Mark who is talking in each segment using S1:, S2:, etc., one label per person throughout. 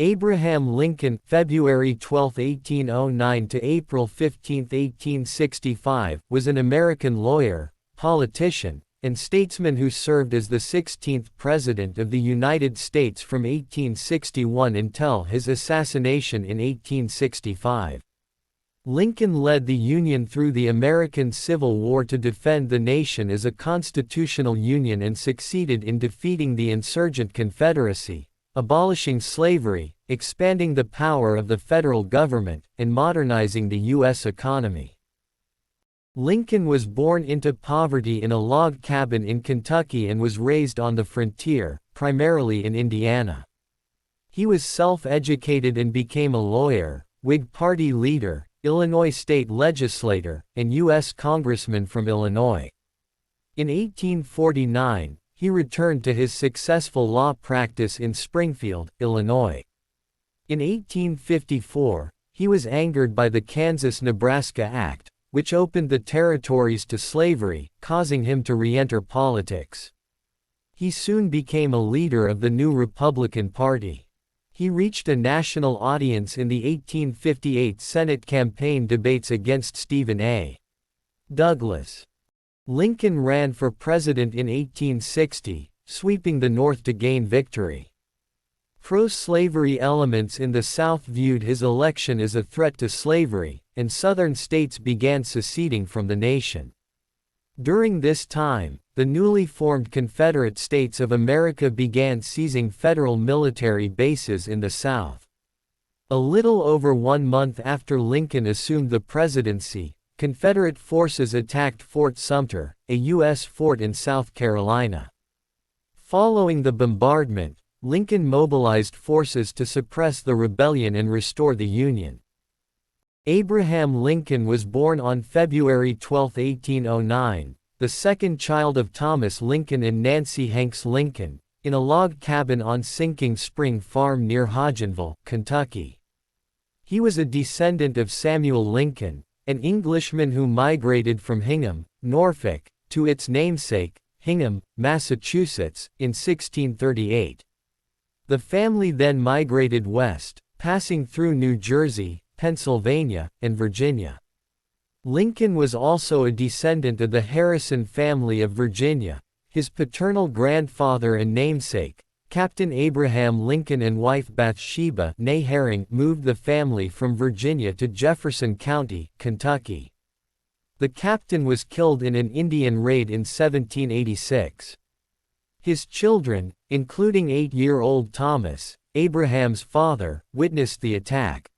S1: Abraham Lincoln, February 12, 1809 to April 15, 1865, was an American lawyer, politician, and statesman who served as the 16th President of the United States from 1861 until his assassination in 1865. Lincoln led the Union through the American Civil War to defend the nation as a constitutional union and succeeded in defeating the insurgent Confederacy, abolishing slavery, expanding the power of the federal government, and modernizing the U.S. economy. Lincoln was born into poverty in a log cabin in Kentucky and was raised on the frontier, primarily in Indiana. He was self-educated and became a lawyer, Whig Party leader, Illinois state legislator, and U.S. congressman from Illinois. In 1849, he returned to his successful law practice in Springfield, Illinois. In 1854, he was angered by the Kansas-Nebraska Act, which opened the territories to slavery, causing him to re-enter politics. He soon became a leader of the new Republican Party. He reached a national audience in the 1858 Senate campaign debates against Stephen A. Douglas. Lincoln ran for president in 1860, sweeping the North to gain victory. Pro-slavery elements in the South viewed his election as a threat to slavery, and Southern states began seceding from the nation. During this time, the newly formed Confederate States of America began seizing federal military bases in the South. A little over 1 month after Lincoln assumed the presidency, Confederate forces attacked Fort Sumter, a U.S. fort in South Carolina. Following the bombardment, Lincoln mobilized forces to suppress the rebellion and restore the Union. Abraham Lincoln was born on February 12, 1809, the second child of Thomas Lincoln and Nancy Hanks Lincoln, in a log cabin on Sinking Spring Farm near Hodgenville, Kentucky. He was a descendant of Samuel Lincoln, an Englishman who migrated from Hingham, Norfolk, to its namesake, Hingham, Massachusetts, in 1638. The family then migrated west, passing through New Jersey, Pennsylvania, and Virginia. Lincoln was also a descendant of the Harrison family of Virginia. His paternal grandfather and namesake, Captain Abraham Lincoln, and wife Bathsheba née Herring, moved the family from Virginia to Jefferson County, Kentucky. The captain was killed in an Indian raid in 1786. His children, including 8-year-old Thomas, Abraham's father, witnessed the attack.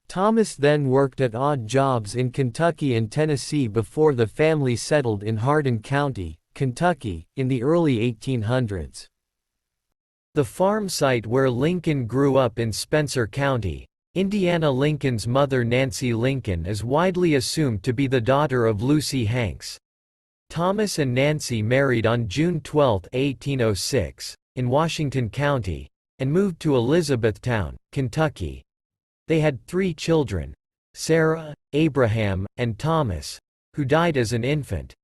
S1: Thomas then worked at odd jobs in Kentucky and Tennessee before the family settled in Hardin County, Kentucky, in the early 1800s. The farm site where Lincoln grew up in Spencer County, Indiana. Lincoln's mother Nancy Lincoln is widely assumed to be the daughter of Lucy Hanks. Thomas and Nancy married on June 12, 1806, in Washington County, and moved to Elizabethtown, Kentucky. They had 3 children, Sarah, Abraham, and Thomas, who died as an infant.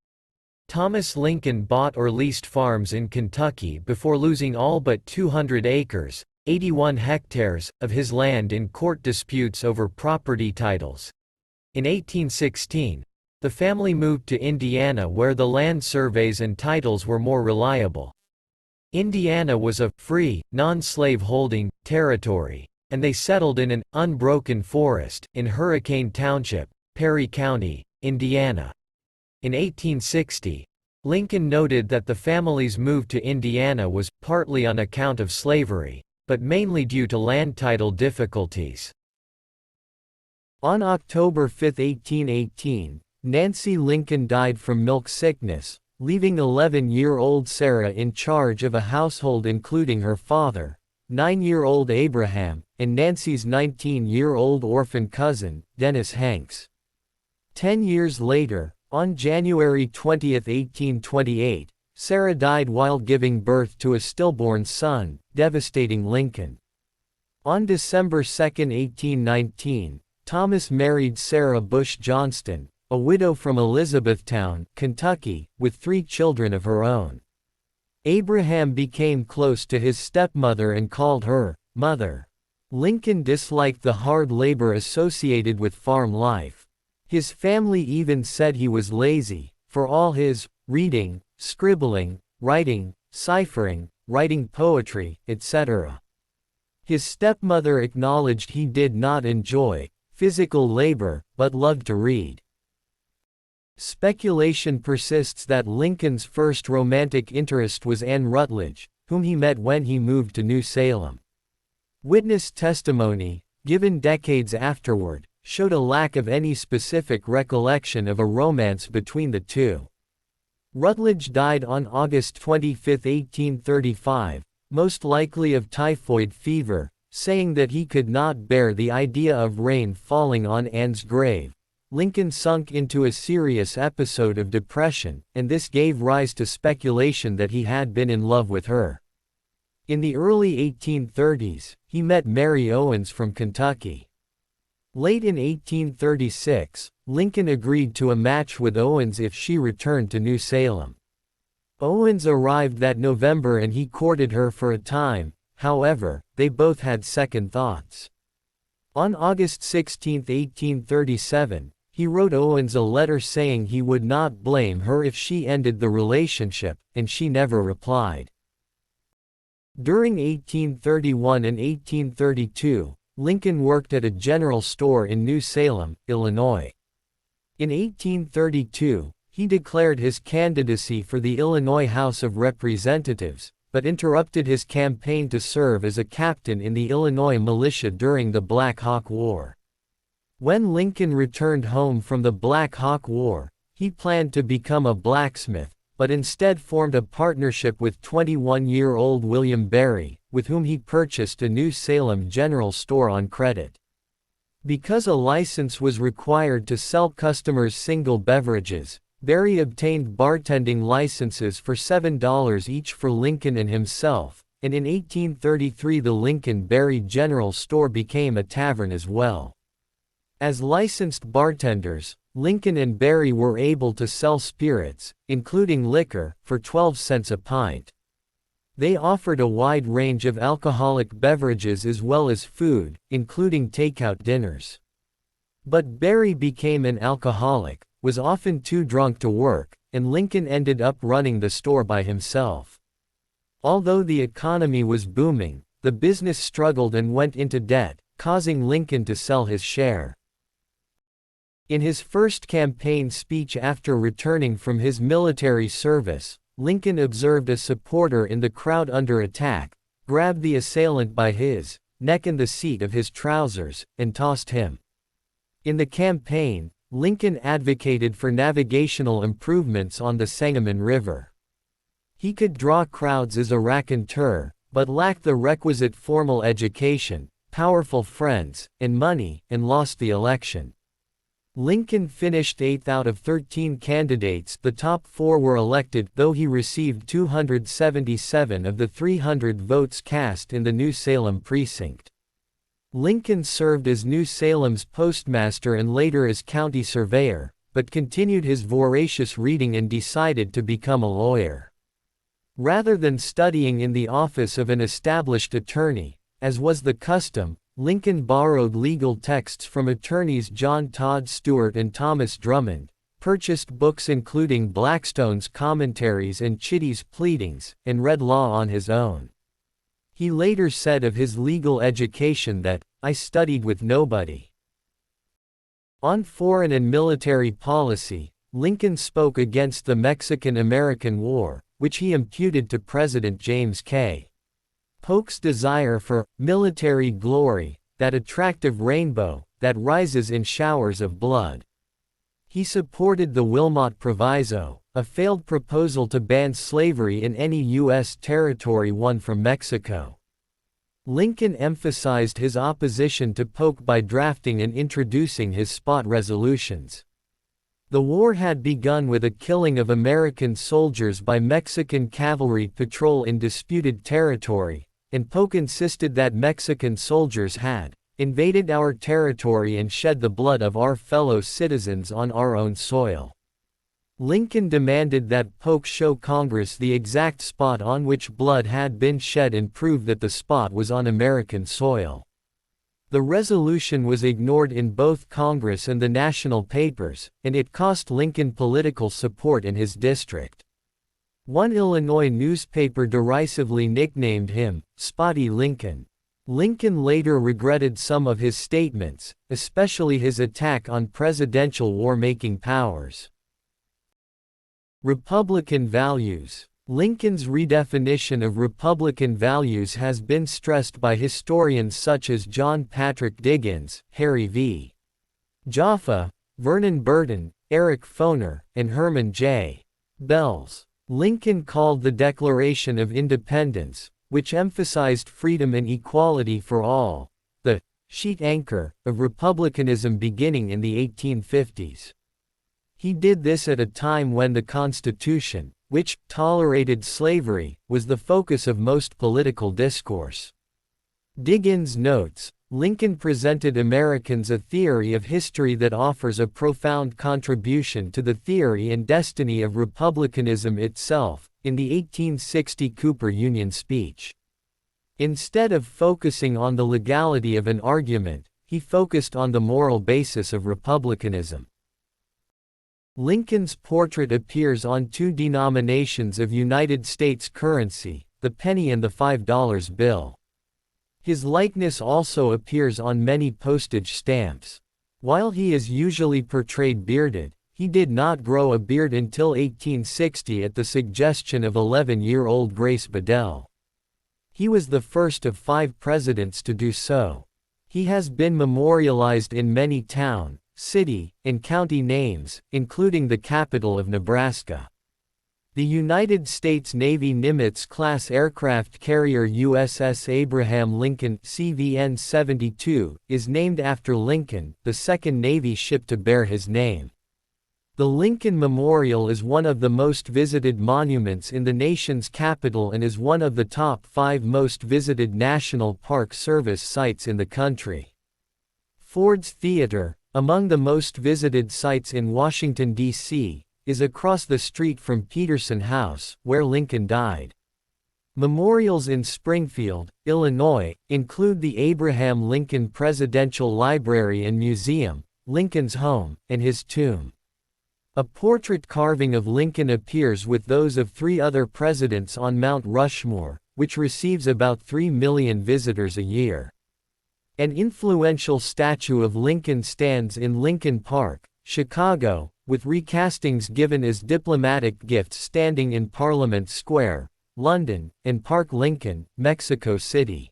S1: Thomas Lincoln bought or leased farms in Kentucky before losing all but 200 acres, 81 hectares, of his land in court disputes over property titles. In 1816, the family moved to Indiana where the land surveys and titles were more reliable. Indiana was a free, non-slave-holding territory, and they settled in an unbroken forest in Hurricane Township, Perry County, Indiana. In 1860, Lincoln noted that the family's move to Indiana was partly on account of slavery, but mainly due to land title difficulties. On October 5, 1818, Nancy Lincoln died from milk sickness, leaving 11-year-old Sarah in charge of a household including her father, 9-year-old Abraham, and Nancy's 19-year-old orphan cousin, Dennis Hanks. 10 years later, on January 20, 1828, Sarah died while giving birth to a stillborn son, devastating Lincoln. On December 2, 1819, Thomas married Sarah Bush Johnston, a widow from Elizabethtown, Kentucky, with 3 children of her own. Abraham became close to his stepmother and called her, Mother. Lincoln disliked the hard labor associated with farm life. His family even said he was lazy, for all his reading, scribbling, writing, ciphering, writing poetry, etc. His stepmother acknowledged he did not enjoy physical labor, but loved to read. Speculation persists that Lincoln's first romantic interest was Anne Rutledge, whom he met when he moved to New Salem. Witness testimony, given decades afterward, showed a lack of any specific recollection of a romance between the two. Rutledge died on August 25, 1835, most likely of typhoid fever, saying that he could not bear the idea of rain falling on Anne's grave. Lincoln sunk into a serious episode of depression, and this gave rise to speculation that he had been in love with her. In the early 1830s, he met Mary Owens from Kentucky. Late in 1836, Lincoln agreed to a match with Owens if she returned to New Salem. Owens arrived that November and he courted her for a time. However, they both had second thoughts. On August 16, 1837, he wrote Owens a letter saying he would not blame her if she ended the relationship, and she never replied. During 1831 and 1832, Lincoln worked at a general store in New Salem, Illinois. In 1832, he declared his candidacy for the Illinois House of Representatives, but interrupted his campaign to serve as a captain in the Illinois militia during the Black Hawk War. When Lincoln returned home from the Black Hawk War, he planned to become a blacksmith, but instead formed a partnership with 21-year-old William Berry, with whom he purchased a New Salem general store on credit. Because a license was required to sell customers single beverages, Berry obtained bartending licenses for $7 each for Lincoln and himself, and in 1833 the Lincoln-Berry General Store became a tavern as well. As licensed bartenders, Lincoln and Berry were able to sell spirits, including liquor, for 12 cents a pint. They offered a wide range of alcoholic beverages as well as food, including takeout dinners. But Berry became an alcoholic, was often too drunk to work, and Lincoln ended up running the store by himself. Although the economy was booming, the business struggled and went into debt, causing Lincoln to sell his share. In his first campaign speech after returning from his military service, Lincoln observed a supporter in the crowd under attack, grabbed the assailant by his neck and the seat of his trousers, and tossed him. In the campaign, Lincoln advocated for navigational improvements on the Sangamon River. He could draw crowds as a raconteur, but lacked the requisite formal education, powerful friends, and money, and lost the election. Lincoln finished 8th out of 13 candidates. The top 4 were elected, though he received 277 of the 300 votes cast in the New Salem precinct. Lincoln served as New Salem's postmaster and later as county surveyor, but continued his voracious reading and decided to become a lawyer. Rather than studying in the office of an established attorney, as was the custom, Lincoln borrowed legal texts from attorneys John Todd Stewart and Thomas Drummond, purchased books including Blackstone's commentaries and Chitty's pleadings, and read law on his own. He later said of his legal education that, "I studied with nobody." On foreign and military policy, Lincoln spoke against the Mexican-American War, which he imputed to President James K. Polk's desire for military glory, that attractive rainbow that rises in showers of blood. He supported the Wilmot Proviso, a failed proposal to ban slavery in any U.S. territory won from Mexico. Lincoln emphasized his opposition to Polk by drafting and introducing his spot resolutions. The war had begun with a killing of American soldiers by Mexican cavalry patrol in disputed territory, and Polk insisted that Mexican soldiers had invaded our territory and shed the blood of our fellow citizens on our own soil. Lincoln demanded that Polk show Congress the exact spot on which blood had been shed and prove that the spot was on American soil. The resolution was ignored in both Congress and the national papers, and it cost Lincoln political support in his district. One Illinois newspaper derisively nicknamed him, Spotty Lincoln. Lincoln later regretted some of his statements, especially his attack on presidential war-making powers. Republican values. Lincoln's redefinition of Republican values has been stressed by historians such as John Patrick Diggins, Harry V. Jaffa, Vernon Burton, Eric Foner, and Herman J. Bells. Lincoln called the Declaration of Independence, which emphasized freedom and equality for all, the sheet anchor of republicanism beginning in the 1850s. He did this at a time when the Constitution, which tolerated slavery, was the focus of most political discourse. Diggins notes, Lincoln presented Americans a theory of history that offers a profound contribution to the theory and destiny of republicanism itself, in the 1860 Cooper Union speech. Instead of focusing on the legality of an argument, he focused on the moral basis of republicanism. Lincoln's portrait appears on two denominations of United States currency, the penny and the $5 bill. His likeness also appears on many postage stamps. While he is usually portrayed bearded, he did not grow a beard until 1860 at the suggestion of 11-year-old Grace Bedell. He was the first of 5 presidents to do so. He has been memorialized in many town, city, and county names, including the capital of Nebraska. The United States Navy Nimitz-class aircraft carrier USS Abraham Lincoln CVN-72 is named after Lincoln, the second Navy ship to bear his name. The Lincoln Memorial is one of the most visited monuments in the nation's capital and is one of the top 5 most visited National Park Service sites in the country. Ford's Theater, among the most visited sites in Washington, D.C., is across the street from Peterson House, where Lincoln died. Memorials in Springfield, Illinois, include the Abraham Lincoln Presidential Library and Museum, Lincoln's home, and his tomb. A portrait carving of Lincoln appears with those of 3 other presidents on Mount Rushmore, which receives about 3 million visitors a year. An influential statue of Lincoln stands in Lincoln Park, Chicago, with recastings given as diplomatic gifts standing in Parliament Square, London, and Park Lincoln, Mexico City.